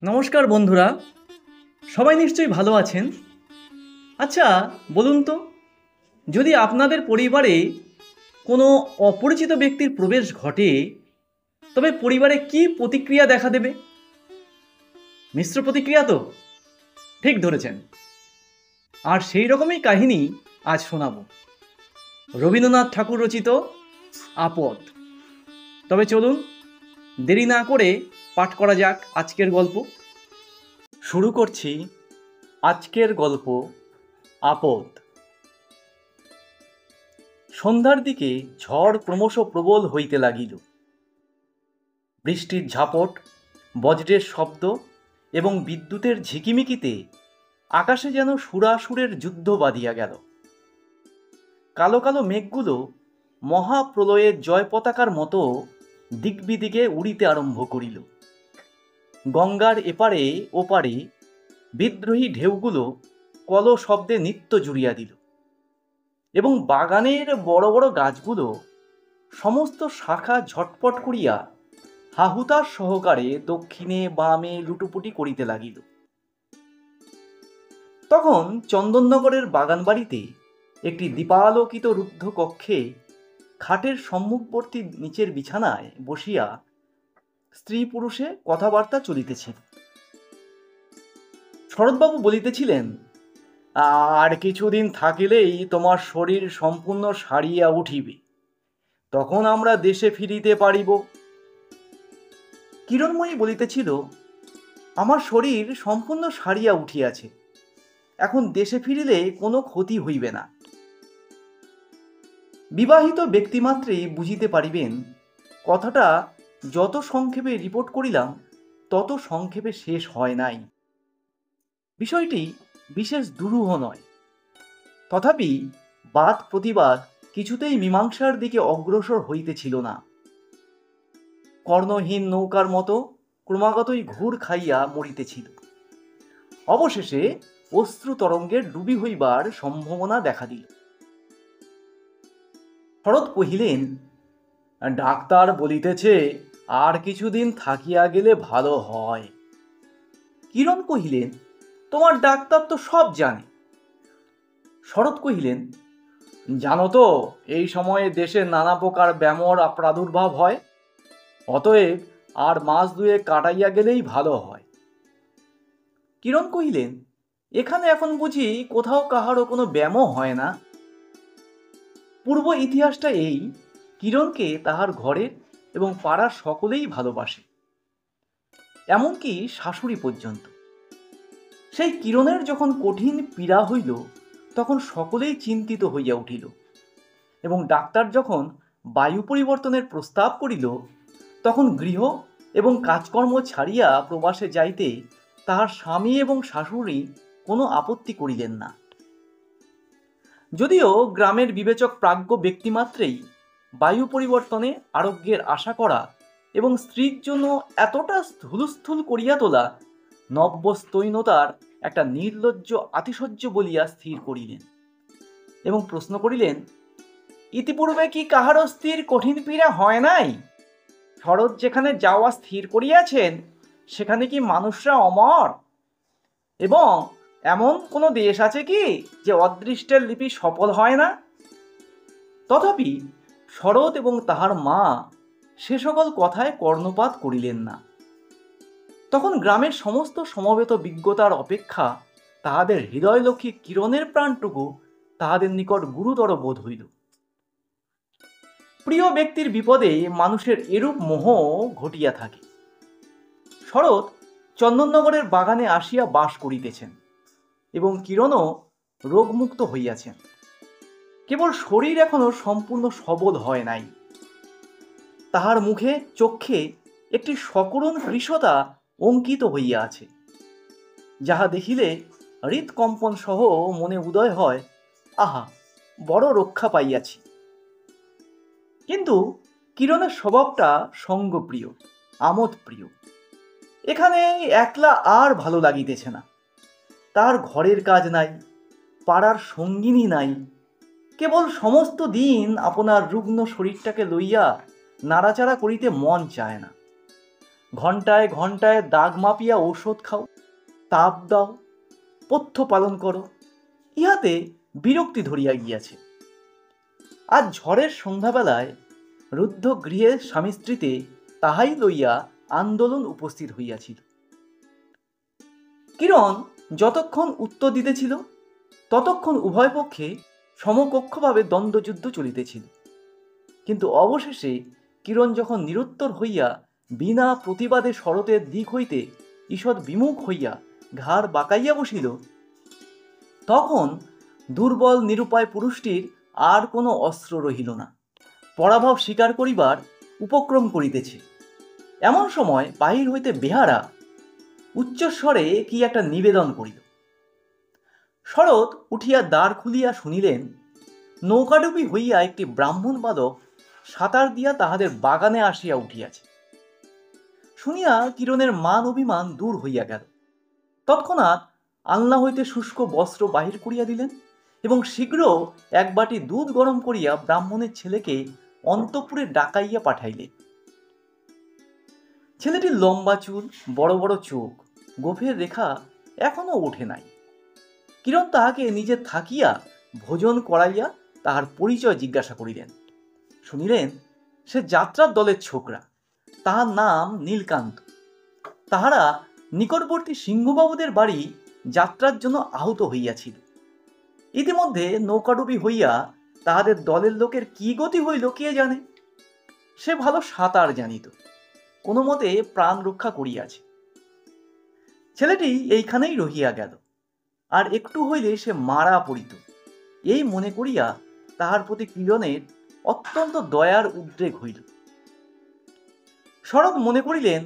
নমস্কার বন্ধুরা, সবাই নিশ্চয়ই ভালো আছেন। আচ্ছা, বলুন তো, যদি আপনাদের পরিবারে কোনো অপরিচিত ব্যক্তির প্রবেশ ঘটে, তবে পরিবারে কি প্রতিক্রিয়া দেখা দেবে? মিশ্র প্রতিক্রিয়া তো? ঠিক ধরেছেন। আর সেই রকমই কাহিনী আজ শোনাব, রবীন্দ্রনাথ ঠাকুর রচিত আপদ। তবে চলুন, দেরি না করে পাঠ করা যাক আজকের গল্প। শুরু করছি আজকের গল্প, আপদ। সন্ধ্যার দিকে ঝড় ক্রমশ প্রবল হইতে লাগিল। বৃষ্টির ঝাপট, বজ্রের শব্দ এবং বিদ্যুতের ঝিকিমিকিতে আকাশে যেন সুরাসুরের যুদ্ধ বাঁধিয়া গেল। কালো কালো মেঘগুলো মহাপ্রলয়ের জয় পতাকার মতো দিকবিদিকে উড়িতে আরম্ভ করিল। গঙ্গার এপারে ওপারে বিদ্রোহী ঢেউগুলো কল শব্দে নৃত্য জুড়িয়া দিল এবং বাগানের বড় বড় গাছগুলো সমস্ত শাখা ঝটপট করিয়া হাহুতার সহকারে দক্ষিণে বামে লুটোপুটি করিতে লাগিল। তখন চন্দননগরের বাগানবাড়িতে একটি দীপালোকিত রুদ্ধ কক্ষে খাটের সম্মুখবর্তী নিচের বিছানায় বসিয়া স্ত্রী পুরুষে কথাবার্তা চলিতেছিল। শরৎবাবু বলিতেছিলেন, আর কিছুদিন থাকিলেই তোমার শরীর সম্পূর্ণ সারিয়া উঠিবে, তখন আমরা দেশে ফিরিতে পারিব। কিরণময়ী বলিতেছিল, আমার শরীর সম্পূর্ণ সারিয়া উঠিয়াছে, এখন দেশে ফিরিলে কোনো ক্ষতি হইবে না। বিবাহিত ব্যক্তিমাত্রেই বুঝিতে পারিবেন, কথাটা যত সংক্ষেপে রিপোর্ট করিলাম তত সংক্ষেপে শেষ হয় নাই। বিষয়টি বিশেষ দুরূহ নয়, তথাপি বাদ প্রতিবাদ কিছুতেই মীমাংসার দিকে অগ্রসর হইতেছিল না। কর্ণহীন নৌকার মতো ক্রমাগতই ঘুর খাইয়া মরিতেছিল। অবশেষে অশ্রু তরঙ্গের ডুবি হইবার সম্ভাবনা দেখা দিল। শরৎ কহিলেন, ডাক্তার বলিতেছে আর কিছুদিন থাকিয়া গেলে ভালো হয়। কিরণ কহিলেন, তোমার ডাক্তার তো সব জানে। শরৎ কহিলেন, জানো তো এই সময়ে দেশে নানা প্রকার ব্যামোর প্রাদুর্ভাব হয়, অতএব আর মাস দুয়ে কাটাইয়া গেলেই ভালো হয়। কিরণ কহিলেন, এখানে এখন বুঝি কোথাও কাহারও কোনো ব্যামো হয় না? পূর্ব ইতিহাসটা এই, কিরণকে তাহার ঘরের এবং পাড়ার সকলেই ভালোবাসে, এমনকি শাশুড়ি পর্যন্ত। সেই কিরণের যখন কঠিন পীড়া হইল, তখন সকলেই চিন্তিত হইয়া উঠিল, এবং ডাক্তার যখন বায়ু পরিবর্তনের প্রস্তাব করিল, তখন গৃহ এবং কাজকর্ম ছাড়িয়া প্রবাসে যাইতে তাহার স্বামী এবং শাশুড়ি কোনো আপত্তি করিলেন না। যদিও গ্রামের বিবেচক প্রাজ্ঞ ব্যক্তিমাত্রেই বায়ু পরিবর্তনে আরোগ্যের আশা করা এবং স্ত্রীর জন্য এতটা স্থূলস্থূল করিয়া তোলা নব্যস্তৈনতার একটা নির্লজ্জ আতিশয্য বলিয়া স্থির করিলেন, এবং প্রশ্ন করিলেন, ইতিপূর্বে কি কাহারও স্ত্রীর কঠিন পীড়া হয় নাই? শরৎ যেখানে যাওয়া স্থির করিয়াছেন, সেখানে কি মানুষরা অমর? এবং এমন কোনো দেশ আছে কি যে অদৃষ্টের লিপি সফল হয় না? তথাপি শরৎ এবং তাহার মা সে সকল কথায় কর্ণপাত করিলেন না। তখন গ্রামের সমস্ত সমবেত বিজ্ঞতার অপেক্ষা তাহাদের হৃদয়লক্ষ্মী কিরণের প্রাণটুকু তাহাদের নিকট গুরুতর বোধ হইল। প্রিয় ব্যক্তির বিপদে মানুষের এরূপ মোহ ঘটিয়া থাকে। শরৎ চন্দননগরের বাগানে আসিয়া বাস করিতেছেন, এবং কিরণও রোগমুক্ত হইয়াছেন। কেবল শরীর এখনো সম্পূর্ণ সবল হয় নাই। তাহার মুখে চক্ষে একটি সকরুণ কৃশতা অঙ্কিত হইয়া আছে, যাহা দেখিলে হৃৎকম্পন সহ মনে উদয় হয়, আহা, বড় রক্ষা পাইয়াছি। কিন্তু কিরণের স্বভাবটা সঙ্গপ্রিয়, আমোদপ্রিয়। এখানে একলা আর ভালো লাগিতেছে না। তার ঘরের কাজ নাই, পাড়ার সঙ্গিনী নাই, কেবল সমস্ত দিন আপনার রুগ্ন শরীরটাকে লইয়া নাড়াচাড়া করিতে মন চায় না। ঘণ্টায় ঘণ্টায় দাগ মাপিয়া ঔষধ খাও, তাপ দাও, পথ্য পালন করো, ইহাতে বিরক্তি ধরিয়া গিয়াছে। আজ ঝড়ের সন্ধ্যাবেলায় রুদ্ধ গৃহে স্বামী স্ত্রীতে তাহাই লইয়া আন্দোলন উপস্থিত হইয়াছিল। কিরণ যতক্ষণ উত্তর দিতেছিল ততক্ষণ উভয় পক্ষে সমকক্ষভাবে দ্বন্দ্বযুদ্ধ চলিতেছিল। কিন্তু অবশেষে কিরণ যখন নিরুত্তর হইয়া বিনা প্রতিবাদে শরতের দিক হইতে ঈষৎ বিমুখ হইয়া ঘাড় বাঁকাইয়া বসিল, তখন দুর্বল নিরুপায় পুরুষটির আর কোনো অস্ত্র রহিল না, পরাভব স্বীকার করিবার উপক্রম করিতেছে। এমন সময় বাহির হইতে বেহারা উচ্চস্বরে কি একটা নিবেদন করিল। শরৎ উঠিয়া দ্বার খুলিয়া শুনিলেন, নৌকাডুবি হইয়া একটি ব্রাহ্মণ বালক সাঁতার দিয়া তাহাদের বাগানে আসিয়া উঠিয়াছে। শুনিয়া কিরণের মান অভিমান দূর হইয়া গেল। তৎক্ষণাৎ আলনা হইতে শুষ্ক বস্ত্র বাহির করিয়া দিলেন এবং শীঘ্র এক বাটি দুধ গরম করিয়া ব্রাহ্মণের ছেলেকে অন্তঃপুরে ডাকাইয়া পাঠাইলেন। ছেলেটির লম্বা চুল, বড় বড় চোখ, গোফের রেখা এখনো ওঠে নাই। কিরণ তাহাকে নিজে থাকিয়া ভোজন করাইয়া তাহার পরিচয় জিজ্ঞাসা করিলেন। শুনিলেন সে যাত্রার দলের ছোকরা, তাহার নাম নীলকান্ত। তাহারা নিকটবর্তী সিংহবাবুদের বাড়ি যাত্রার জন্য আহত হইয়াছিল। ইতিমধ্যে নৌকাডুবি হইয়া তাহাদের দলের লোকের কি গতি হইল কে জানে। সে ভালো সাঁতার জানিত, কোনো মতে প্রাণ রক্ষা করিয়াছে। ছেলেটি এইখানেই রহিয়া গেল, আর একটু হইলে সে মারা পড়িত, এই মনে করিয়া তাহার প্রতি কিরণের অত্যন্ত দয়ার উদ্রেক হইল। শরৎ মনে করিলেন,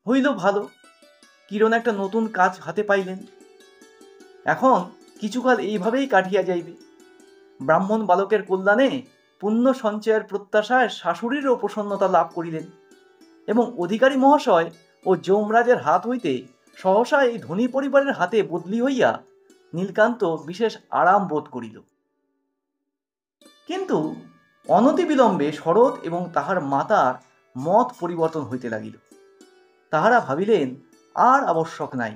হইল ভালো, কিরণ একটা নতুন কাজ হাতে পাইলেন। এখন কিছুকাল এইভাবেই কাটিয়া যাইবে। ব্রাহ্মণ বালকের কল্যাণে পুণ্য সঞ্চয়ের প্রত্যাশায় শাশুড়িরও প্রসন্নতা লাভ করিলেন এবং অধিকারী মহাশয় ও যমরাজের হাত হইতে সহসা এই ধনী পরিবারের হাতে বদলি হইয়া নীলকান্ত বিশেষ আরাম বোধ করিল। কিন্তু অনতিবিলম্বে শরৎ এবং তাহার মাতার মত পরিবর্তন হইতে লাগিল। তাহারা ভাবিলেন, আর আবশ্যক নাই,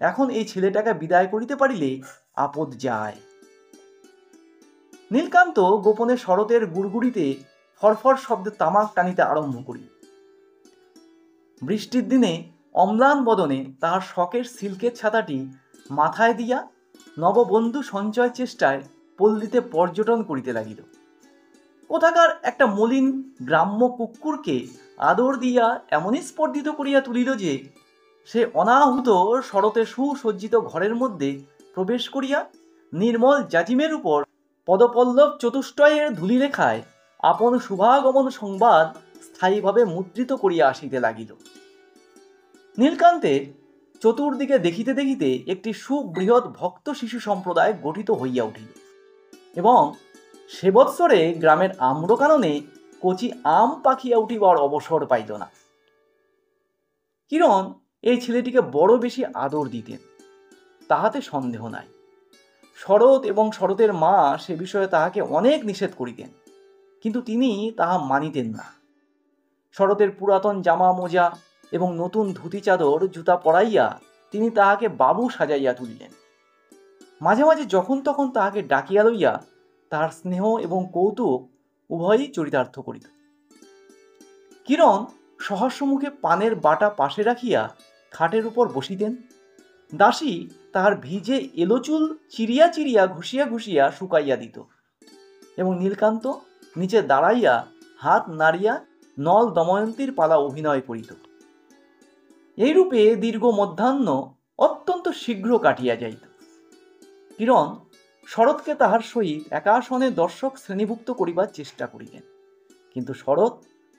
এখন এই ছেলেটাকে বিদায় করিতে পারিলে আপদ যায়। নীলকান্ত গোপনে শরতের গুড়গুড়িতে ফরফর শব্দে তামাক টানিতে আরম্ভ করিল। বৃষ্টির দিনে অম্লান বদনে তাহার শখের সিল্কের ছাতাটি মাথায় দিয়া নববন্ধু সঞ্চয় চেষ্টায় পল্লীতে পর্যটন করিতে লাগিল। কোথাকার একটা মলিন গ্রাম্য কুকুরকে আদর দিয়া এমনই স্পর্ধিত করিয়া তুলিল যে সে অনাহুত শরতের সুসজ্জিত ঘরের মধ্যে প্রবেশ করিয়া নির্মল জাজিমের উপর পদপল্লব চতুষ্টয়ের ধূলিরেখায় আপন শুভাগমন সংবাদ স্থায়ীভাবে মুদ্রিত করিয়া আসিতে লাগিল। নীলকান্তের চতুর্দিকে দেখিতে দেখিতে একটি সুবৃহৎ ভক্ত শিশু সম্প্রদায় গঠিত হইয়া উঠিল এবং সে বৎসরে গ্রামের আম্রকাননে কচি আম পাখিয়া উঠিবার অবসর পাইল না। কিরণ এই ছেলেটিকে বড় বেশি আদর দিতেন, তাহাতে সন্দেহ নাই। শরৎ এবং শরতের মা সে বিষয়ে তাহাকে অনেক নিষেধ করিতেন, কিন্তু তিনি তাহা মানিতেন না। শরতের পুরাতন জামা মোজা এবং নতুন ধুতি চাদর জুতা পরাইয়া তিনি তাহাকে বাবু সাজাইয়া তুলিলেন। মাঝে মাঝে যখন তখন তাহাকে ডাকিয়া লইয়া তাহার স্নেহ এবং কৌতুক উভয়ই চরিতার্থ করিত। কিরণ সহাস্যমুখে পানের বাটা পাশে রাখিয়া খাটের উপর বসিতেন। দাসী তাহার ভিজে এলো চুল চিরিয়া চিরিয়া ঘুষিয়া ঘুষিয়া শুকাইয়া দিত এবং নীলকান্ত নিচে দাঁড়াইয়া হাত নাড়িয়া নল দময়ন্তীর পালা অভিনয় করিত। এইরূপে দীর্ঘ মধ্যাহ্ন অত্যন্ত শীঘ্র কাটিয়া যাইত। কিরণ শরৎকে তাহার সহিত একাসনে দর্শক শ্রেণীভুক্ত করিবার চেষ্টা করিলেন, কিন্তু শরৎ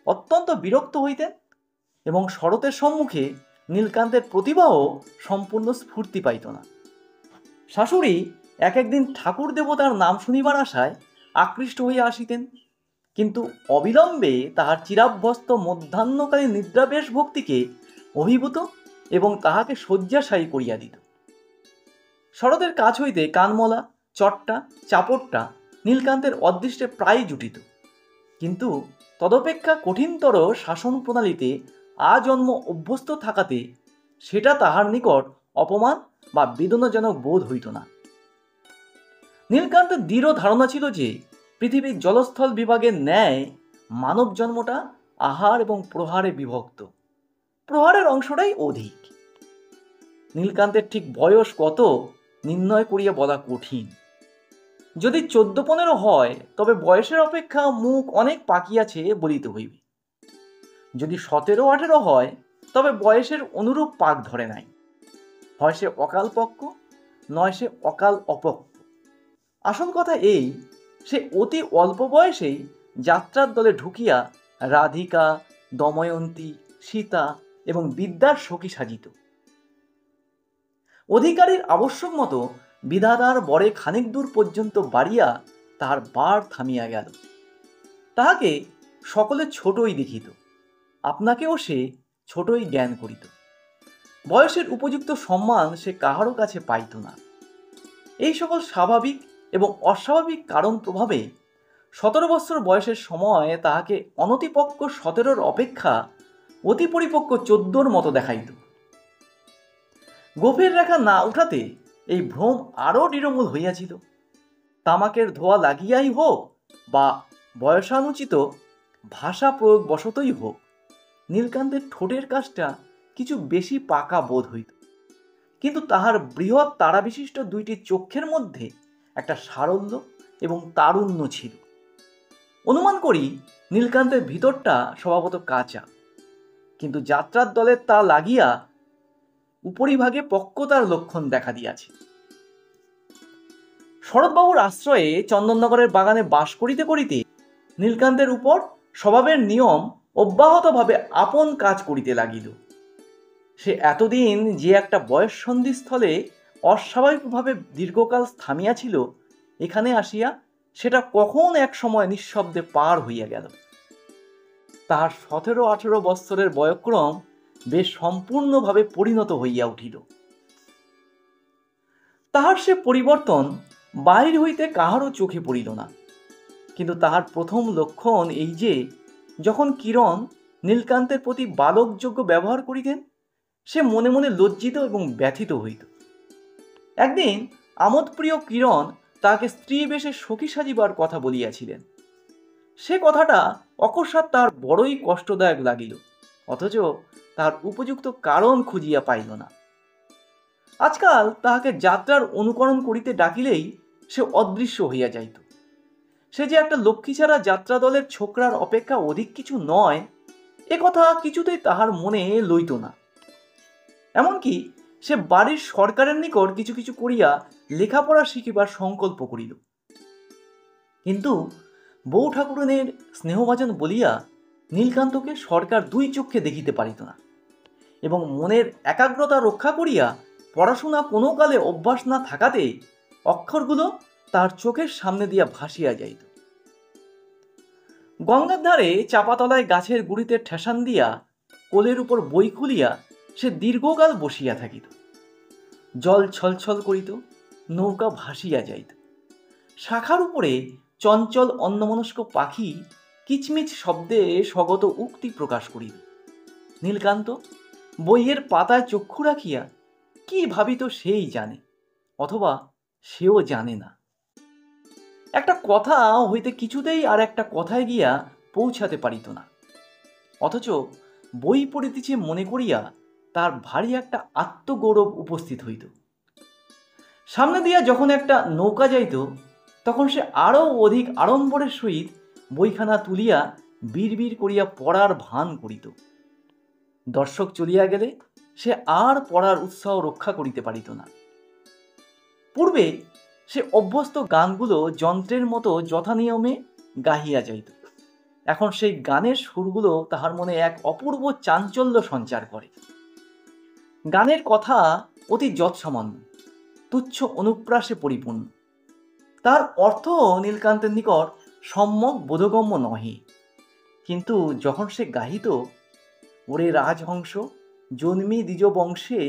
অত্যন্ত বিরক্ত হইতেন এবং শরতের সম্মুখে নীলকান্তের প্রতিভাও সম্পূর্ণ স্ফূর্তি পাইত না। শাশুড়ি এক একদিন ঠাকুর দেবতার নাম শুনিবার আশায় আকৃষ্ট হইয়া আসিতেন, কিন্তু অবিলম্বে তাহার চিরাভ্যস্ত মধ্যাহ্নকালীন নিদ্রাবেশ ভক্তিকে অভিভূত এবং তাহাকে শয্যাশায়ী করিয়া দিত। শরতের কাছ হইতে কানমলা, চট্টা, চাপড়টা নীলকান্তের অদৃষ্টে প্রায় জুটিত, কিন্তু তদপেক্ষা কঠিনতর শাসন প্রণালীতে আজন্ম অভ্যস্ত থাকাতে সেটা তাহার নিকট অপমান বা বেদনাজনক বোধ হইত না। নীলকান্তের দৃঢ় ধারণা ছিল যে পৃথিবীর জলস্থল বিভাগের ন্যায় মানব জন্মটা আহার এবং প্রহারে বিভক্ত, প্রহারের অংশটাই অধিক। নীলকান্তের ঠিক বয়স কত নির্ণয় করিয়া বলা কঠিন। যদি 14-15 হয় তবে বয়সের অপেক্ষা মুখ অনেক পাকিয়াছে বলিতে হইবে। যদি 17-18 হয় তবে বয়সের অনুরূপ পাক ধরে নাই। হয় সে অকাল পক্ক, নয় সে অকাল অপক্ক। আসল কথা এই, সে অতি অল্প বয়সেই যাত্রার দলে ঢুকিয়া রাধিকা, দময়ন্তী, সীতা এবং বিদ্যার সখী সাজিত। অধিকারীর আবশ্যক মতো বিধাতার বরে খানিক দূর পর্যন্ত বাড়িয়া তাহার বার থামিয়া গেল। তাহাকে সকলে ছোটই দেখিত, আপনাকেও সে ছোটই জ্ঞান করিত। বয়সের উপযুক্ত সম্মান সে কাহারও কাছে পাইত না। এই সকল স্বাভাবিক এবং অস্বাভাবিক কারণ প্রভাবে 17 বৎসর বয়সের সময় তাহাকে অনতিপক্ক 17 অপেক্ষা অতি পরিপক্ক 14 মতো দেখাইত। গোফের রেখা না উঠাতে এই ভ্রম আরও দৃঢ়মূল হইয়াছিল। তামাকের ধোয়া লাগিয়াই হোক বা বয়সানুচিত ভাষা প্রয়োগ বশতই হোক, নীলকান্তের ঠোঁটের কাজটা কিছু বেশি পাকা বোধ হইত। কিন্তু তাহার বৃহৎ তারাবিশিষ্ট দুইটি চক্ষের মধ্যে একটা সারল্য এবং তারুণ্য ছিল। অনুমান করি নীলকান্তের ভিতরটা স্বভাবত কাঁচা, কিন্তু যাত্রার দলের তা লাগিয়া উপরিভাগে পক্কতার লক্ষণ দেখা দিয়াছে। শরৎবাবুর আশ্রয়ে চন্দননগরের বাগানে বাস করিতে করিতে নীলকান্তের উপর স্বভাবের নিয়ম অব্যাহতভাবে আপন কাজ করিতে লাগিল। সে এতদিন যে একটা বয়স সন্ধিস্থলে অস্বাভাবিকভাবে দীর্ঘকাল থামিয়াছিল, এখানে আসিয়া সেটা কখন এক সময় নিঃশব্দে পার হইয়া গেল। তাহার 17-18 বৎসরের বয়ক্রম বেশ সম্পূর্ণভাবে পরিণত হইয়া উঠিল। তাহার সে পরিবর্তন বাহির হইতে কাহারও চোখে পড়িল না। কিন্তু তাহার প্রথম লক্ষণ এই যে, যখন কিরণ নীলকান্তের প্রতি বালকযোগ্য ব্যবহার করিতেন, সে মনে মনে লজ্জিত এবং ব্যথিত হইত। একদিন আমোদপ্রিয় কিরণ তাহাকে স্ত্রী বেশে সখী সাজিবার কথা বলিয়াছিলেন। সে কথাটা অকস্মাৎ তাহার বড়ই কষ্টদায়ক লাগিল, অথচ তাহার উপযুক্ত কারণ খুঁজিয়া পাইল না। আজকাল তাহাকে যাত্রার অনুকরণ করিতে ডাকিলেই সে অদৃশ্য হইয়া যাইত। সে যে একটা লক্ষ্মীছাড়া যাত্রা দলের ছোকরার অপেক্ষা অধিক কিছু নয়, এ কথা কিছুতেই তাহার মনে লইত না। এমনকি সে বাড়ির সরকারের নিকট কিছু কিছু করিয়া লেখাপড়া শিখিবার সংকল্প করিল। কিন্তু বউ ঠাকুরনের স্নেহভাজন বলিয়া নীলকান্তকে সরকার দুই চক্ষে দেখিতে পারিত না, এবং মনের একাগ্রতা রক্ষা করিয়া পড়াশোনা কোনো কালে অভ্যাস না থাকাতে অক্ষরগুলো তার চোখের সামনে দিয়া ভাসিয়া যাইত। গঙ্গার ধারে চাপাতলায় গাছের গুড়িতে ঠেসান দিয়া কোলের উপর বই খুলিয়া সে দীর্ঘকাল বসিয়া থাকিত। জল ছলছল করিত, নৌকা ভাসিয়া যাইত। শাখার উপরে চঞ্চল অন্যমনস্ক পাখি কিচমিচ শব্দে স্বগত উক্তি প্রকাশ করিল। নীলকান্ত বইয়ের পাতায় চক্ষু রাখিয়া কি ভাবিত সেই জানে, অথবা সেও জানে না। একটা কথা হইতে কিছুতেই আর একটা কথায় গিয়া পৌঁছাতে পারিত না, অথচ বই পড়িতেছে মনে করিয়া তার ভারী একটা আত্মগৌরব উপস্থিত হইত। সামনে দিয়া যখন একটা নৌকা যাইত, তখন সে আরও অধিক আড়ম্বরের সহিত বইখানা তুলিয়া বিড়বিড় করিয়া পড়ার ভান করিত। দর্শক চলিয়া গেলে সে আর পড়ার উৎসাহ রক্ষা করিতে পারিত না। পূর্বে সে অভ্যস্ত গানগুলো যন্ত্রের মতো যথানিয়মে গাহিয়া যাইত। এখন সেই গানের সুরগুলো তাহার মনে এক অপূর্ব চাঞ্চল্য সঞ্চার করে। গানের কথা অতি যৎসামান্য, তুচ্ছ অনুপ্রাসে পরিপূর্ণ। তার অর্থ নীলকান্তের নিকট সম্যক বোধগম্য নহে। কিন্তু যখন সে গাহিত, ওরে রাজহংস, জন্মি দ্বিজ বংশে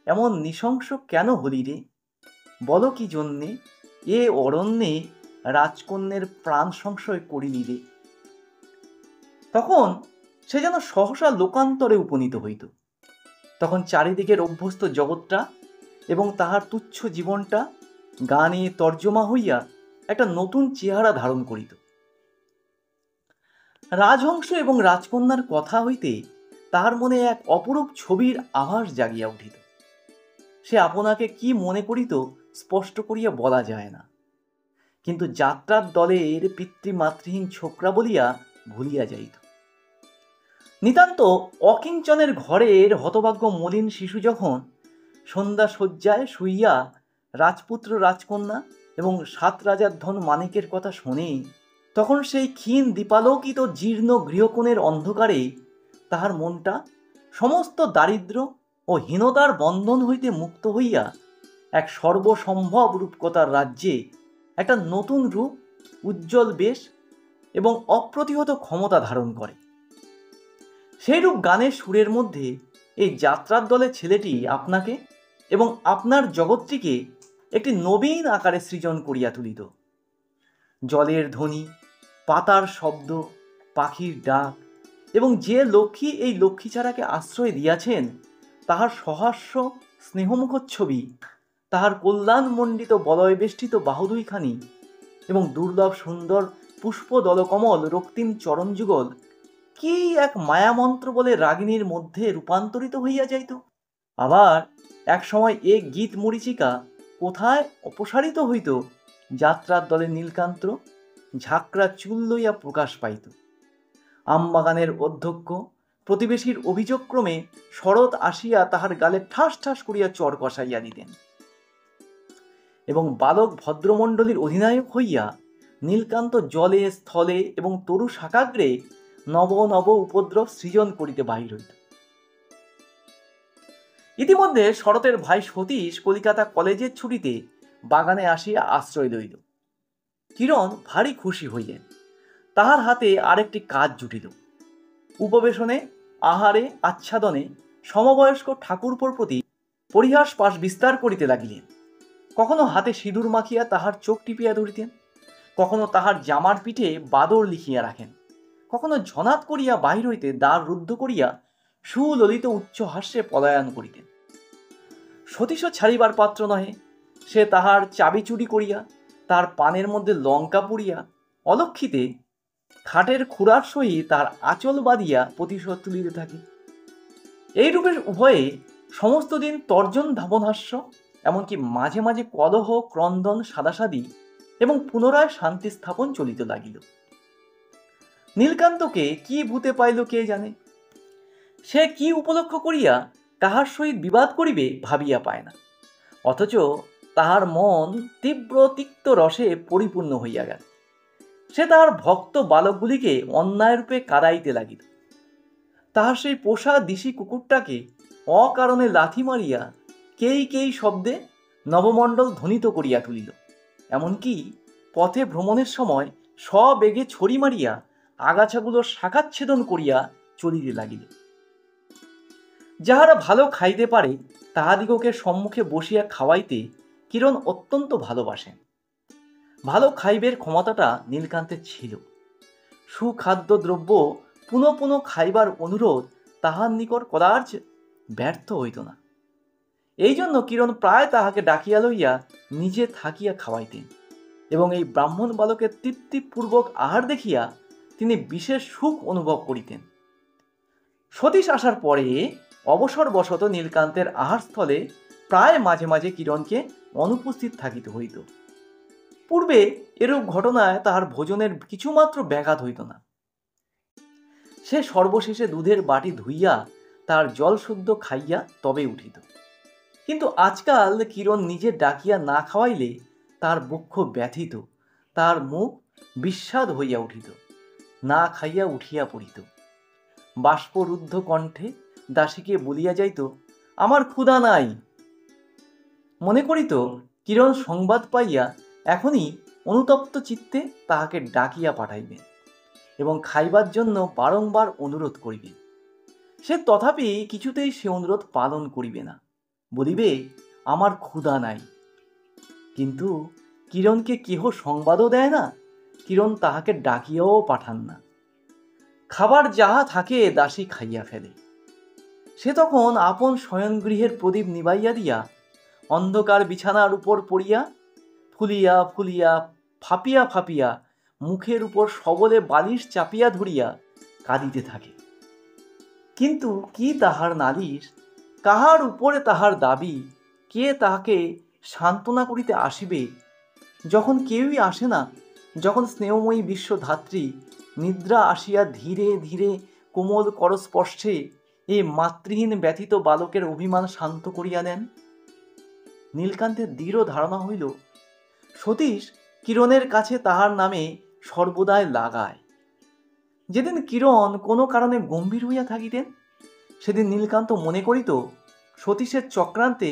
এমন নৃশংস কেন হলি রে, বল কি জন্যে এ অরণ্যে রাজকন্যের প্রাণ সংশয় করিলি রে, তখন সে যেন সহসা লোকান্তরে উপনীত হইত। তখন চারিদিকের অভ্যস্ত জগৎটা এবং তাহার তুচ্ছ জীবনটা গানে তর্জমা হইয়া একটা নতুন চেহারা ধারণ করিত। রাজহংস এবং রাজকন্যার কথা হইতে তাহার মনে এক অপরূপ ছবির আভাস জাগিয়া উঠিত। সে আপনাকে কি মনে করিত স্পষ্ট করিয়া বলা যায় না, কিন্তু যাত্রার দলের পিতৃমাতৃহীন ছোকরা বলিয়া ভুলিয়া যাইত। নিতান্ত অকিঞ্চনের ঘরের হতভাগ্য মলিন শিশু যখন সন্ধ্যা শয্যায় শুইয়া রাজপুত্র রাজকন্যা এবং 7 রাজার ধন মানিকের কথা শোনে, তখন সেই ক্ষীণ দীপালোকিত জীর্ণ গৃহকোণের অন্ধকারে তাহার মনটা সমস্ত দারিদ্র ও হীনতার বন্ধন হইতে মুক্ত হইয়া এক সর্বসম্ভব রূপকতার রাজ্যে একটা নতুন রূপ, উজ্জ্বল বেশ এবং অপ্রতিহত ক্ষমতা ধারণ করে। সেই রূপ গানের সুরের মধ্যে এই যাত্রার দলের ছেলেটি আপনাকে এবং আপনার জগৎটিকে একটি নবীন আকারে সৃজন করিয়া তুলিত। জলের ধ্বনি, পাতার শব্দ, পাখির ডাক এবং যে লক্ষ্মী এই লক্ষ্মী ছাড়াকে আশ্রয় দিয়াছেন তাহার সহাস্য স্নেহমুখচ্ছবি, তাহার কল্যাণমণ্ডিত বলয়বেষ্টিত বাহুদুইখানি এবং দুর্লভ সুন্দর পুষ্প দলকমল রক্তিম চরণযুগল কি এক মায়ামন্ত্র বলে রাগিনীর মধ্যে রূপান্তরিত হইয়া যাইত। আবার এক সময় এ গীত মরীচিকা কোথায় অপসারিত হইত, যাত্রার দলে নীলকান্ত ঝাঁকড়া চুল লইয়া প্রকাশ পাইত। আমবাগানের অধ্যক্ষ প্রতিবেশীর অভিযোগক্রমে শরৎ আসিয়া তাহার গালে ঠাস ঠাস করিয়া চর কষাইয়া দিতেন এবং বালক ভদ্রমণ্ডলীর অধিনায়ক হইয়া নীলকান্ত জলে স্থলে এবং তরু শাকাগ্রে নব নব উপদ্রব সৃজন করিতে বাহির হইত। ইতিমধ্যে শরতের ভাই সতীশ কলিকাতা কলেজের ছুটিতে বাগানে আসিয়া আশ্রয় লইল। কিরণ ভারী খুশি হইলেন। তাহার হাতে আরেকটি কাজ জুটিল। উপবেশনে, আহারে, আচ্ছাদনে সমবয়স্ক ঠাকুরপোর প্রতি পরিহাস পাশ বিস্তার করিতে লাগিলেন। কখনো হাতে সিঁদুর মাখিয়া তাহার চোখ টিপিয়া ধরিতেন, কখনো তাহার জামার পিঠে বাদর লিখিয়া রাখেন, কখনো ঝনাত করিয়া বাহির হইতে দ্বার রুদ্ধ করিয়া সুললিত উচ্চ হাস্যে পলায়ন করিতেন। সতীশও ছাড়িবার পাত্র নহে। সে তাহার চাবি চুরি করিয়া, তার পানের মধ্যে লঙ্কা পুড়িয়া, অলক্ষিতে খাটের খুড়ার সহিত তার আঁচল বাঁধিয়া প্রতিশোধ তুলিতে থাকে। এইরূপে উভয়ে সমস্ত দিন তর্জন ধাবনহাস্য, এমনকি মাঝে মাঝে কলহ, ক্রন্দন, সাদাসাদি এবং পুনরায় শান্তি স্থাপন চলিতে লাগিল। নীলকান্তকে কি ভূতে পাইল কে জানে। সে কি উপলক্ষ করিয়া কাহার সহিত বিবাদ করিবে ভাবিয়া পায় না, অথচ তাহার মন তীব্র তিক্ত রসে পরিপূর্ণ হইয়া গেল। সে তাহার ভক্ত বালকগুলিকে অন্যায়রূপে কাঁদাইতে লাগিল। তাহার সেই পোষা দিশি কুকুরটাকে অকারণে লাথি মারিয়া কেই কেই শব্দে নবমণ্ডল ধ্বনিত করিয়া তুলিল। এমনকি পথে ভ্রমণের সময় সবেগে ছড়ি মারিয়া আগাছাগুলো শাখাচ্ছেদন করিয়া চলিতে লাগিল। যাহারা ভালো খাইতে পারে তাহাদিগকে সম্মুখে বসিয়া খাওয়াইতে কিরণ অত্যন্ত ভালোবাসেন। ভালো খাইবের ক্ষমতাটা নীলকান্তের ছিল। সুখাদ্য দ্রব্য পুনঃ পুনঃ খাইবার অনুরোধ তাহার নিকট কদাচ ব্যর্থ হইত না। এই জন্য কিরণ প্রায় তাহাকে ডাকিয়া লইয়া নিজে থাকিয়া খাওয়াইতেন এবং এই ব্রাহ্মণ বালকের তৃপ্তিপূর্বক আহার দেখিয়া তিনি বিশেষ সুখ অনুভব করিতেন। সতীশ আসার পরে অবসরবশত নীলকান্তের আহারস্থলে প্রায় মাঝে মাঝে কিরণকে অনুপস্থিত থাকিতে হইত। পূর্বে এরূপ ঘটনায় তাহার ভোজনের কিছুমাত্র ব্যাঘাত হইত না। সে সর্বশেষে দুধের বাটি ধুইয়া তার জল শুদ্ধ খাইয়া তবে উঠিত। কিন্তু আজকাল কিরণ নিজে ডাকিয়া না খাওয়াইলে তার বক্ষ ব্যথিত, তার মুখ বিস্বাদ হইয়া উঠিত, না খাইয়া উঠিয়া পড়িত। বাষ্পরুদ্ধ কণ্ঠে দাসীকে বলিয়া যাইত, আমার ক্ষুধা নাই। মনে করিত কিরণ সংবাদ পাইয়া এখনই অনুতপ্ত চিত্তে তাহাকে ডাকিয়া পাঠাইবেন এবং খাইবার জন্য বারংবার অনুরোধ করিবেন। সে তথাপি কিছুতেই সে অনুরোধ পালন করিবে না, বলিবে আমার ক্ষুধা নাই। কিন্তু কিরণকে কেহ সংবাদও দেয় না, কিরণ তাহাকে ডাকিয়াও পাঠান না। খাবার যাহা থাকে দাসী খাইয়া ফেলে। সে তখন আপন শয়নগৃহের প্রদীপ নিবাইয়া দিয়া অন্ধকার বিছানার উপর পড়িয়া ফুলিয়া ফুলিয়া ফাঁপিয়া ফাঁপিয়া মুখের উপর সবলে বালিশ চাপিয়া ধরিয়া কাঁদিতে থাকে। কিন্তু কি তাহার নালিশ, কাহার উপরে তাহার দাবি, কে তাহাকে সান্ত্বনা করিতে আসিবে? যখন কেউই আসে না, যখন স্নেহময়ী বিশ্বধাত্রী নিদ্রা আসিয়া ধীরে ধীরে কোমল করস্পর্শে এই মাতৃহীন ব্যথিত বালকের অভিমান শান্ত করিয়া দেন, নীলকান্তের দৃঢ় ধারণা হইল সতীশ কিরণের কাছে তাহার নামে সর্বদাই লাগায়। যেদিন কিরণ কোনো কারণে গম্ভীর হইয়া থাকিতেন, সেদিন নীলকান্ত মনে করিত সতীশের চক্রান্তে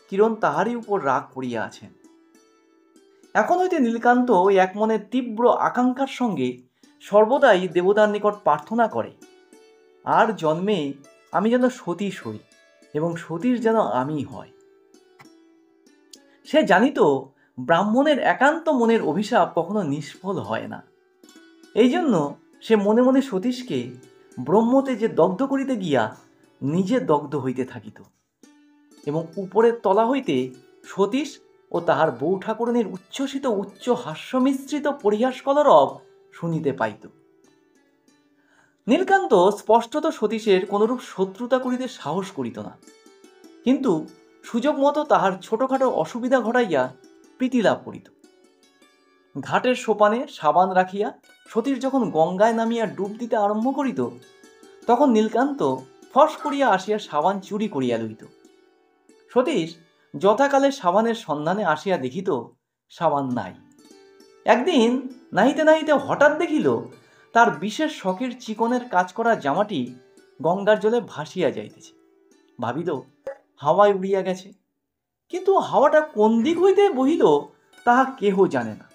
কিরণ তাহারই উপর রাগ করিয়া আছেন। এখন হইতে নীলকান্ত এক মনে তীব্র আকাঙ্ক্ষার সঙ্গে সর্বদাই দেবতার নিকট প্রার্থনা করে, আর জন্মে আমি যেন সতীশ হই এবং সতীশ যেন আমি হয়। সে জানিত ব্রাহ্মণের একান্ত মনের অভিশাপ কখনো নিষ্ফল হয় না। এই জন্য সে মনে মনে সতীশকে ব্রহ্মতে যে দগ্ধ করিতে গিয়া নিজে দগ্ধ হইতে থাকিত এবং উপরের তলা হইতে সতীশ ও তাহার বউ ঠাকুরানীর উচ্ছ্বসিত উচ্চ হাস্যমিশ্রিত পরিহাস কলরব শুনিতে পাইত। নীলকান্ত স্পষ্টত সতীশের কোনরূপ শত্রুতা করিতে সাহস করিত না, কিন্তু সুযোগ মতো তাহার ছোটখাটো অসুবিধা ঘটাইয়া প্রীতি লাভ করিত। ঘাটের সোপানে সাবান রাখিয়া সতীশ যখন গঙ্গায় নামিয়া ডুব দিতে আরম্ভ করিত, তখন নীলকান্ত ফস করিয়া আসিয়া সাবান চুরি করিয়া লইত। সতীশ যথাকালে সাবানের সন্ধানে আসিয়া দেখিত সাবান নাই। একদিন নাহিতে নাহিতে হঠাৎ দেখিল তার বিশেষ শখের চিকনের কাজ করা জামাটি গঙ্গার জলে ভাসিয়া যাইতেছে। ভাবিল হাওয়ায় উড়িয়া গেছে, কিন্তু হাওয়াটা কোন দিক হইতে বহিল তাহা কেহ জানে না।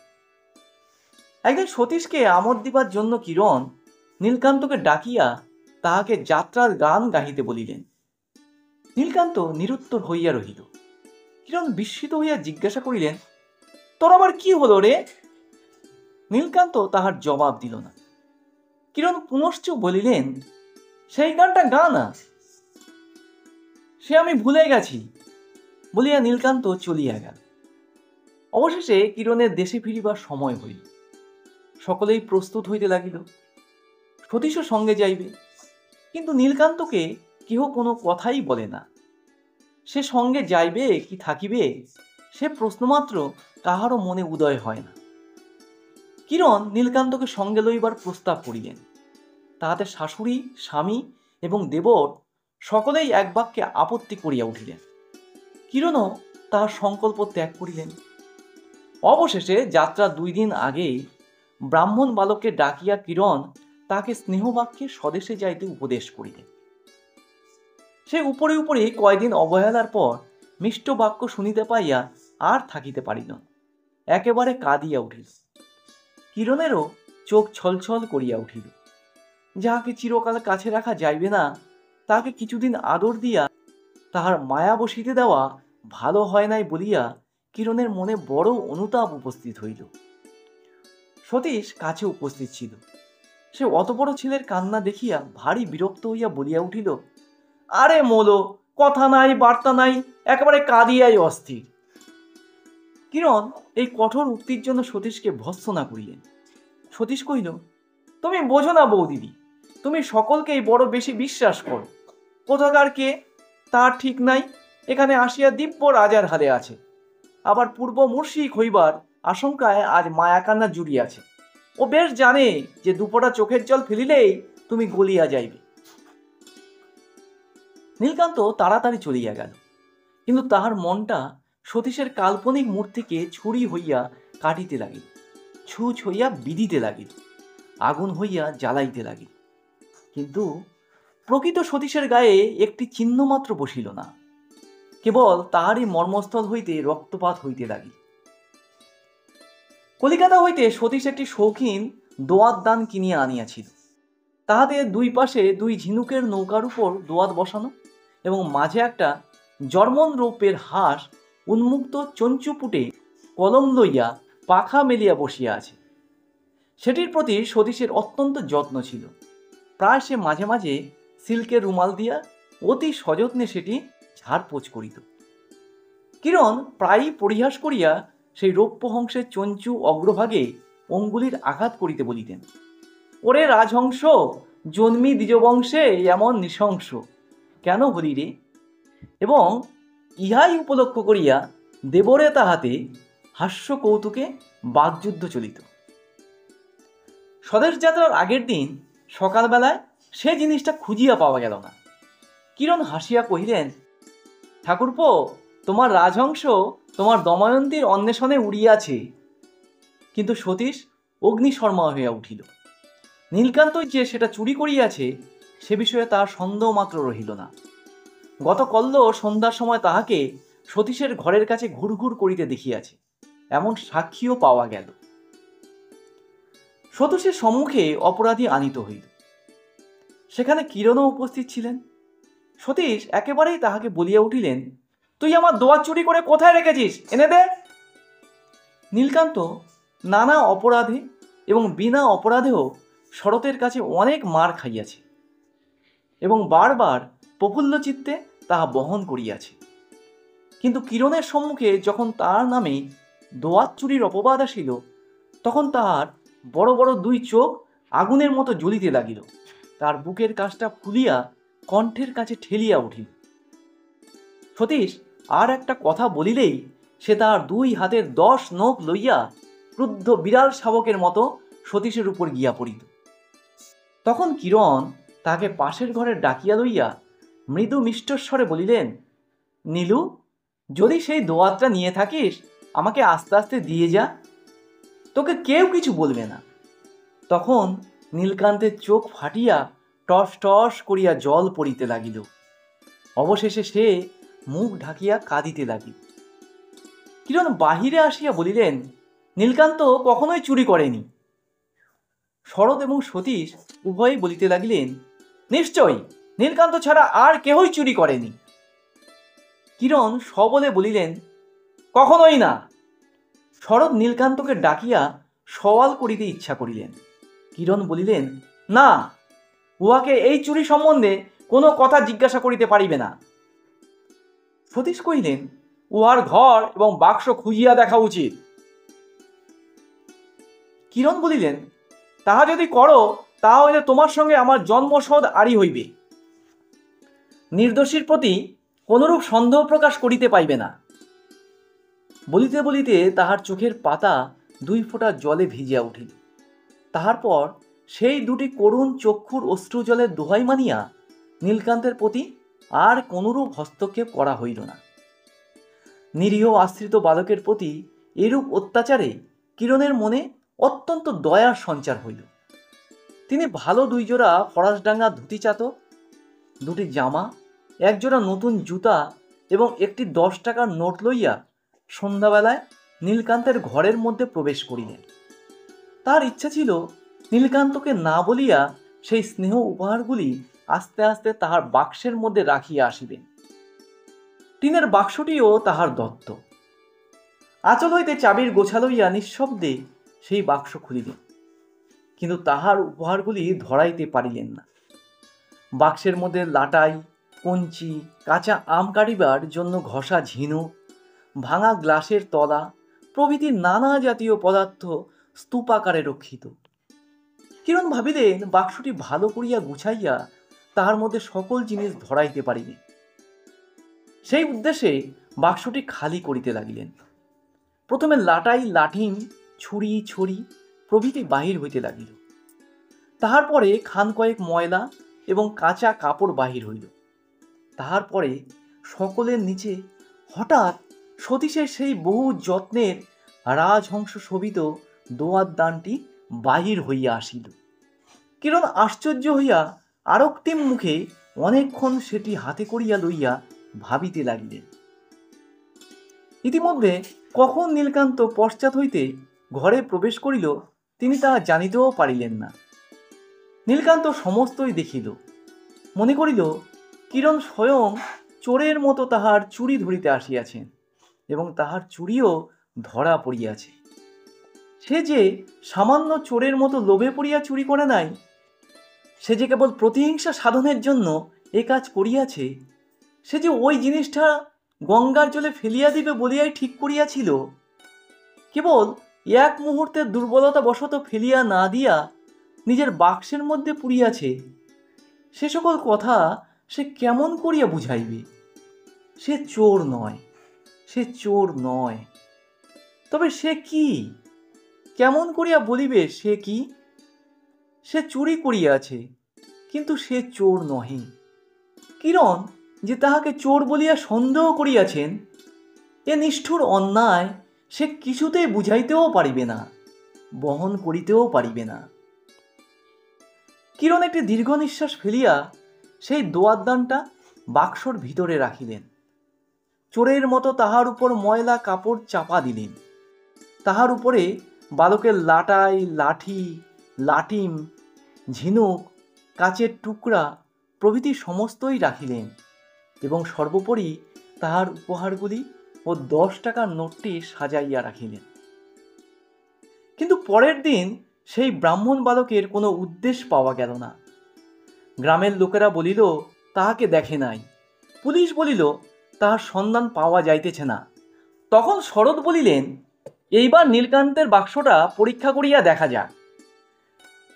একদিন সতীশকে আমোদ দিবার জন্য কিরণ নীলকান্তকে ডাকিয়া তাহাকে যাত্রার গান গাহিতে বলিলেন। নীলকান্ত নিরুত্তর হইয়া রহিল। কিরণ বিস্মিত হইয়া জিজ্ঞাসা করিলেন, তোর আবার কি হলো রে? নীলকান্ত তাহার জবাব দিল না। কিরণ পুনশ্চ বলিলেন, সেই গানটা গা না। সে আমি ভুলে গেছি বলিয়া নীলকান্ত চলিয়া গেল। অবশেষে কিরণের দেশে ফিরিবার সময় হইল। সকলেই প্রস্তুত হইতে লাগিল। সতীশও সঙ্গে যাইবে, কিন্তু নীলকান্তকে কেহ কোনো কথাই বলে না। সে সঙ্গে যাইবে কি থাকিবে সে প্রশ্নমাত্র কাহারও মনে উদয় হয় না। কিরণ নীলকান্তকে সঙ্গে লইবার প্রস্তাব করিলেন। তাহাতে শাশুড়ি, স্বামী এবং দেবর সকলেই এক বাক্যে আপত্তি করিয়া উঠিলেন। কিরণও তাহার সংকল্প ত্যাগ করিলেন। অবশেষে যাত্রা 2 দিন আগেই ব্রাহ্মণ বালককে ডাকিয়া কিরণ তাকে স্নেহবাক্যে স্বদেশে যাইতে উপদেশ করিলেন। সে উপরে উপরে কয়দিন অবহেলার পর মিষ্ট বাক্য শুনিতে পাইয়া আর থাকিতে পারিল, একেবারে কাঁদিয়া উঠিল। কিরণেরও চোখ ছলছল করিয়া উঠিল। যাহাকে চিরকাল কাছে রাখা যাইবে না, তাহাকে কিছুদিন আদর দিয়া তাহার মায়া বসিতে দেওয়া ভালো হয় নাই বলিয়া কিরণের মনে বড় অনুতাপ উপস্থিত হইল। সতীশ কাছে উপস্থিত ছিল। সে অত বড় ছেলের কান্না দেখিয়া ভারী বিরক্ত হইয়া বলিয়া উঠিল, আরে মোলো, কথা নাই বার্তা নাই, একেবারে কাঁদিয়াই অস্থির। কিরণ এই কঠোর উক্তির জন্য সতীশকে ভর্ৎসনা করিলেন। সতীশ কহিল, তুমি বোঝো না বৌদিদি, তুমি সকলকেই বড় বেশি বিশ্বাস করো। কোথাকার কে তার ঠিক নাই, এখানে আসিয়া দিব্য রাজার হালে আছে, আবার পূর্ব মুর্শিক হইবার আশঙ্কায় আজ মায়া কান্না জুড়িয়াছে। ও বেশ জানে যে দুপোটা চোখের জল ফেলিলেই তুমি গলিয়া যাইবে। নীলকান্ত তাড়াতাড়ি চলিয়া গেল, কিন্তু তাহার মনটা সতীশের কাল্পনিক মূর্তিকে ছুরি হইয়া কাটিতে লাগিল, ছুঁচ হইয়া বিধিতে লাগিল, আগুন হইয়া জ্বালাইতে লাগিল। কিন্তু প্রকৃত সতীশের গায়ে একটি চিহ্ন মাত্র বসিল না, কেবল তাহারই মর্মস্থল হইতে রক্তপাত হইতে লাগিল। কলিকাতা হইতে সতীশ একটি শৌখিন দোয়াত দান কিনিয়া আনিয়াছিল। তাহাতে 2 পাশে 2 ঝিনুকের নৌকার উপর দোয়াত বসানো এবং মাঝে একটা জর্মন রৌপ্যের হাঁস উন্মুক্ত চঞ্চুপুটে কলম লইয়া পাখা মেলিয়া বসিয়া আছে। সেটির প্রতি সতীশের অত্যন্ত যত্ন ছিল। প্রায় সে মাঝে মাঝে সিল্কের রুমাল দিয়া অতি সযত্নে সেটি ঝাড়পোছ করিত। কিরণ প্রায়ই পরিহাস করিয়া সেই রৌপ্য হংসের চঞ্চু অগ্রভাগে অঙ্গুলির আঘাত করিতে বলিতেন, ওরে রাজহংস, জন্মি দ্বিজবংশে এমন নৃশংস কেন হলি রে? এবং ইহাই উপলক্ষ করিয়া দেবরে তাহাতে হাস্য কৌতুকে বাগযুদ্ধ চলিত। স্বদেশ যাত্রার আগের দিন সকালবেলায় সে জিনিসটা খুঁজিয়া পাওয়া গেল না। কিরণ হাসিয়া কহিলেন, ঠাকুরপো, তোমার রাজহংস তোমার দময়ন্তীর অন্বেষণে উড়িয়াছে। কিন্তু সতীশ অগ্নিশর্মা হইয়া উঠিল। নীলকান্তই যে সেটা চুরি করিয়াছে সে বিষয়ে তার সন্দেহ মাত্র রহিল না। গতকল্য সন্ধ্যার সময় তাহাকে সতীশের ঘরের কাছে ঘুরঘুর করিতে দেখিয়াছে, এমন সাক্ষীও পাওয়া গেল। সতীশের সম্মুখে অপরাধী আনিত হইল। সেখানে কিরণও উপস্থিত ছিলেন। সতীশ একেবারেই তাহাকে বলিয়া উঠিলেন, তুই আমার দোয়াত চুরি করে কোথায় রেখেছিস, এনে দে। নীলকান্ত নানা অপরাধে এবং বিনা অপরাধেও শরতের কাছে অনেক মার খাইয়াছে এবং বারবার প্রফুল্ল চিত্তে তাহা বহন করিয়াছে। কিন্তু কিরণের সম্মুখে যখন তার নামে দোয়াত চুরির অপবাদ আসিল, তখন তাহার বড় বড় দুই চোখ আগুনের মতো জ্বলিতে লাগিল। তার বুকের কাছটা ফুলিয়া কণ্ঠের কাছে ঠেলিয়া উঠিল। সতীশ আর একটা কথা বলিলেই সে তার দুই হাতের 10 নখ লইয়া ক্রুদ্ধ বিড়াল শাবকের মতো সতীশের উপর গিয়া পড়িত। তখন কিরণ তাকে পাশের ঘরে ডাকিয়া লইয়া মৃদু মিষ্টস্বরে বলিলেন, নীলু, যদি সেই দোয়াতটা নিয়ে থাকিস আমাকে আস্তে আস্তে দিয়ে যা, তোকে কেউ কিছু বলবে না। তখন নীলকান্তের চোখ ফাটিয়া টস টস করিয়া জল পড়িতে লাগিল। অবশেষে সে মুখ ঢাকিয়া কাঁদিতে লাগিল। কিরণ বাহিরে আসিয়া বলিলেন, নীলকান্ত কখনোই চুরি করেনি। শরৎ এবং সতীশ উভয়েই বলিতে লাগিলেন, নিশ্চয়ই নীলকান্ত ছাড়া আর কেহই চুরি করেনি। কিরণ সবলে বলিলেন, কখনোই না। শরৎ নীলকান্তকে ডাকিয়া সওয়াল করিতে ইচ্ছা করিলেন। কিরণ বলিলেন, না, উহাকে এই চুরি সম্বন্ধে কোনো কথা জিজ্ঞাসা করিতে পারিবে না। সতীশ কহিলেন, উহার ঘর এবং বাক্স খুঁজিয়া দেখা উচিত। কিরণ বলিলেন, তাহা যদি করো তাহা হইলে তোমার সঙ্গে আমার জন্মসদ আড়ি হইবে। নির্দোষীর প্রতি কোনরূপ সন্দেহ প্রকাশ করিতে পাইবে না। বলিতে বলিতে তাহার চোখের পাতা 2 ফোঁটা জলে ভিজিয়া উঠিল। তাহার পর সেই দুটি করুণ চক্ষুর অশ্রু জলের দোহাই মানিয়া নীলকান্তের প্রতি আর কোনরূপ হস্তক্ষেপ করা হইল না। নিরীহ আশ্রিত বালকের প্রতি এরূপ অত্যাচারে কিরণের মনে অত্যন্ত দয়ার সঞ্চার হইল। তিনি ভালো 2 জোড়া ফরাসডাঙ্গা ধুতি চাদর, 2টি জামা, 1 জোড়া নতুন জুতা এবং একটি 10 টাকার নোট লইয়া সন্ধ্যাবেলায় নীলকান্তের ঘরের মধ্যে প্রবেশ করিলেন। তার ইচ্ছা ছিল নীলকান্তকে না বলিয়া সেই স্নেহ উপহারগুলি আস্তে আস্তে তাহার বাক্সের মধ্যে রাখিয়া আসিবেন। টিনের বাক্সটিও তাহার দত্ত। আঁচল হইতে চাবির গোছা লইয়া নিঃশব্দে সেই বাক্স খুলিলেন, কিন্তু তাহার উপহারগুলি ধরাইতে পারিলেন না। বাক্সের মধ্যে লাটাই, কঞ্চি, কাঁচা আম কাটিবার জন্য ঘষা ঝিনুক, ভাঙা গ্লাসের তলা প্রভৃতি নানা জাতীয় পদার্থ স্তূপাকারে রক্ষিত। কিরণ ভাবিলেন বাক্সটি ভালো করিয়া গুছাইয়া তাহার মধ্যে সকল জিনিস ধরাইতে পারিবে। সেই উদ্দেশ্যে বাক্সটি খালি করিতে লাগিলেন। প্রথমে লাটাই, লাঠিম, ছুরি, ছড়ি প্রভৃতি বাহির হইতে লাগিল। তাহার পরে খান কয়েক ময়লা এবং কাঁচা কাপড় বাহির হইল। তাহার পরে সকলের নিচে হঠাৎ সতীশের সেই বহু যত্নের রাজহংস শোভিত দোয়াত দানটি বাহির হইয়া আসিল। কিরণ আশ্চর্য হইয়া আরক্তিম মুখে অনেকক্ষণ সেটি হাতে করিয়া লইয়া ভাবিতে লাগিলেন। ইতিমধ্যে কখন নীলকান্ত পশ্চাৎ হইতে ঘরে প্রবেশ করিল তিনি তাহা জানিতেও পারিলেন না। নীলকান্ত সমস্তই দেখিল, মনে করিল কিরণ স্বয়ং চোরের মতো তাহার চুরি ধরিতে আসিয়াছেন এবং তাহার চুরিও ধরা পড়িয়াছে। সে যে সামান্য চোরের মতো লোভে পড়িয়া চুরি করে নাই, সে যে কেবল প্রতিহিংসা সাধনের জন্য এ কাজ করিয়াছে, সে যে ওই জিনিসটা গঙ্গার জলে ফেলিয়া দিবে বলিয়াই ঠিক করিয়াছিল, কেবল এক মুহূর্তের দুর্বলতা বশত ফেলিয়া না দিয়া নিজের বাক্সের মধ্যে পুরিয়াছে, সে সকল কথা সে কেমন করিয়া বুঝাইবে? সে চোর নয়, সে চোর নয়। তবে সে কি? কেমন করিয়া বলিবে সে কি? সে চুরি করিয়াছে, কিন্তু সে চোর নহে। কিরণ যে তাহাকে চোর বলিয়া সন্দেহ করিয়াছেন, এ নিষ্ঠুর অন্যায় সে কিছুতেই বুঝাইতেও পারিবে না, বহন করিতেও পারিবে না। কিরণ একটি দীর্ঘ নিঃশ্বাস ফেলিয়া সেই দোয়াতদানটা বাক্সর ভিতরে রাখিলেন। চোরের মতো তাহার উপর ময়লা কাপড় চাপা দিলেন। তাহার উপরে বালকের লাটাই, লাঠি, লাটিম, ঝিনুক, কাচের টুকরা প্রভৃতি সমস্তই রাখিলেন এবং সর্বোপরি তাহার উপহারগুলি ও 10 টাকার নোটটি সাজাইয়া রাখিলেন। কিন্তু পরের দিন সেই ব্রাহ্মণ বালকের কোনো উদ্দেশ পাওয়া গেল না। গ্রামের লোকেরা বলিল তাহাকে দেখে নাই, পুলিশ বলিল তাহার সন্ধান পাওয়া যাইতেছে না। তখন শরৎ বলিলেন, এইবার নীলকান্তের বাক্সটা পরীক্ষা করিয়া দেখা যাক।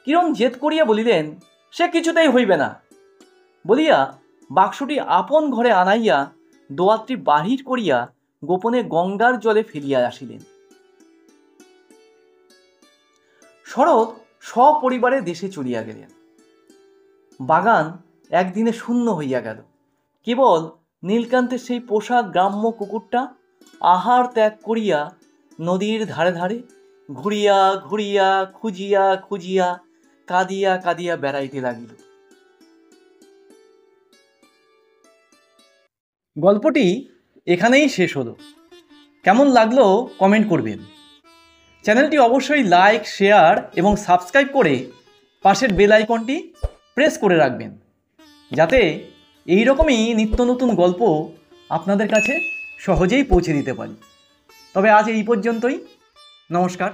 কিরণ জেদ করিয়া বলিলেন, সে কিছুতেই হইবে না বলিয়া বাক্সটি আপন ঘরে আনাইয়া দোয়াতটি বাহির করিয়া গোপনে গঙ্গার জলে ফেলিয়া আসিলেন। শরৎ সপরিবারে দেশে চলিয়া গেলেন। বাগান একদিনে শূন্য হইয়া গেল। কেবল নীলকান্তের সেই পোষা গ্রাম্য কুকুরটা আহার ত্যাগ করিয়া নদীর ধারে ধারে ঘুরিয়া ঘুরিয়া খুঁজিয়া খুঁজিয়া কাঁদিয়া কাঁদিয়া বেড়াইতে লাগিল। গল্পটি এখানেই শেষ হলো। কেমন লাগলো কমেন্ট করবেন। চ্যানেলটি অবশ্যই লাইক, শেয়ার এবং সাবস্ক্রাইব করে পাশের বেল আইকনটি প্রেস করে রাখবেন, যাতে এই রকমই নিত্য নতুন গল্প আপনাদের কাছে সহজেই পৌঁছে দিতে পারি। তবে আজ এই পর্যন্তই। নমস্কার।